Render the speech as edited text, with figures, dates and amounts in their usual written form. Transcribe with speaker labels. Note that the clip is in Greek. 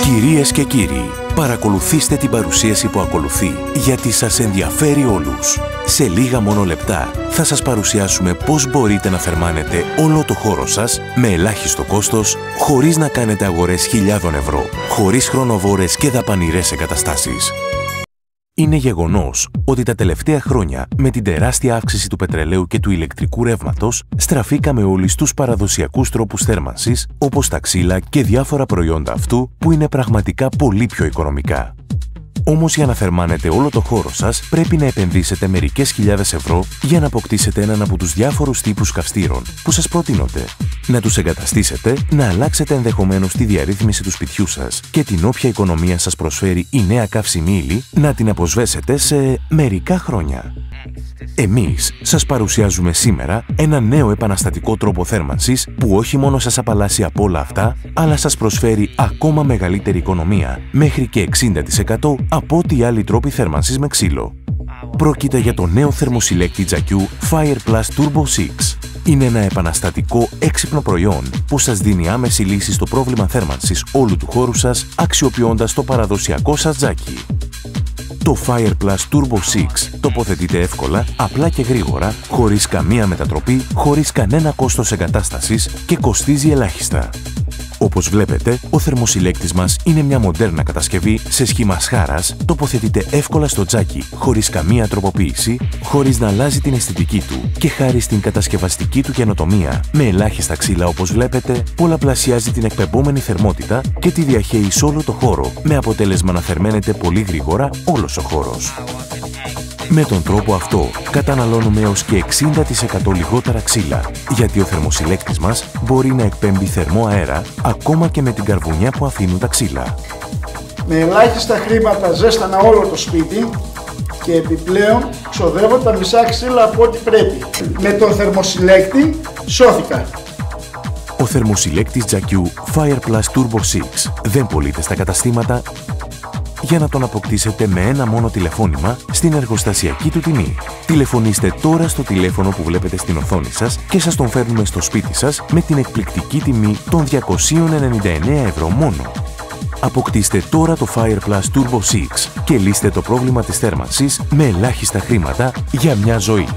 Speaker 1: Κυρίες και κύριοι, παρακολουθήστε την παρουσίαση που ακολουθεί, γιατί σας ενδιαφέρει όλους. Σε λίγα μόνο λεπτά θα σας παρουσιάσουμε πώς μπορείτε να θερμάνετε όλο το χώρο σας με ελάχιστο κόστος, χωρίς να κάνετε αγορές χιλιάδων ευρώ, χωρίς χρονοβόρες και δαπανηρές εγκαταστάσεις. Είναι γεγονός ότι τα τελευταία χρόνια, με την τεράστια αύξηση του πετρελαίου και του ηλεκτρικού ρεύματος, στραφήκαμε όλοι στους παραδοσιακούς τρόπους θέρμανσης, όπως τα ξύλα και διάφορα προϊόντα αυτού που είναι πραγματικά πολύ πιο οικονομικά. Όμως για να θερμάνετε όλο το χώρο σας, πρέπει να επενδύσετε μερικές χιλιάδες ευρώ για να αποκτήσετε έναν από τους διάφορους τύπους καυστήρων που σας προτείνονται. Να τους εγκαταστήσετε, να αλλάξετε ενδεχομένως τη διαρρύθμιση του σπιτιού σας και την όποια οικονομία σας προσφέρει η νέα καύσιμη ύλη, να την αποσβέσετε σε μερικά χρόνια. Εμείς σας παρουσιάζουμε σήμερα ένα νέο επαναστατικό τρόπο θέρμανσης που όχι μόνο σας απαλλάσσει από όλα αυτά, αλλά σας προσφέρει ακόμα μεγαλύτερη οικονομία, μέχρι και 60% από ό,τι οι άλλοι τρόποι θέρμανσης με ξύλο. Πρόκειται για το νέο θερμοσυλλέκτη τζακιού FirePlus Turbo 6. Είναι ένα επαναστατικό έξυπνο προϊόν που σας δίνει άμεση λύση στο πρόβλημα θέρμανσης όλου του χώρου σας, αξιοποιώντας το παραδοσιακό σας τζάκι. Το FirePlus Turbo 6 τοποθετείται εύκολα, απλά και γρήγορα, χωρίς καμία μετατροπή, χωρίς κανένα κόστος εγκατάστασης και κοστίζει ελάχιστα. Όπως βλέπετε, ο θερμοσυλλέκτης μας είναι μια μοντέρνα κατασκευή σε σχήμα σχάρας, τοποθετείται εύκολα στο τζάκι, χωρίς καμία τροποποίηση, χωρίς να αλλάζει την αισθητική του και χάρη στην κατασκευαστική του καινοτομία, με ελάχιστα ξύλα όπως βλέπετε, πολλαπλασιάζει την εκπεμπόμενη θερμότητα και τη διαχέει σε όλο το χώρο, με αποτέλεσμα να θερμαίνεται πολύ γρήγορα όλος ο χώρος. Με τον τρόπο αυτό, καταναλώνουμε έως και 60% λιγότερα ξύλα, γιατί ο θερμοσυλλέκτης μας μπορεί να εκπέμπει θερμό αέρα, ακόμα και με την καρβουνιά που αφήνουν τα ξύλα.
Speaker 2: Με ελάχιστα χρήματα ζέστανα όλο το σπίτι και επιπλέον ξοδεύω τα μισά ξύλα από ό,τι πρέπει. Με τον θερμοσυλλέκτη σώθηκα.
Speaker 1: Ο θερμοσυλλέκτης τζακιού FirePlus Turbo 6 δεν πωλείται στα καταστήματα. Για να τον αποκτήσετε με ένα μόνο τηλεφώνημα στην εργοστασιακή του τιμή. Τηλεφωνήστε τώρα στο τηλέφωνο που βλέπετε στην οθόνη σας και σας τον φέρνουμε στο σπίτι σας με την εκπληκτική τιμή των 299 ευρώ μόνο. Αποκτήστε τώρα το FirePlus Turbo 6 και λύστε το πρόβλημα της θέρμανσης με ελάχιστα χρήματα για μια ζωή.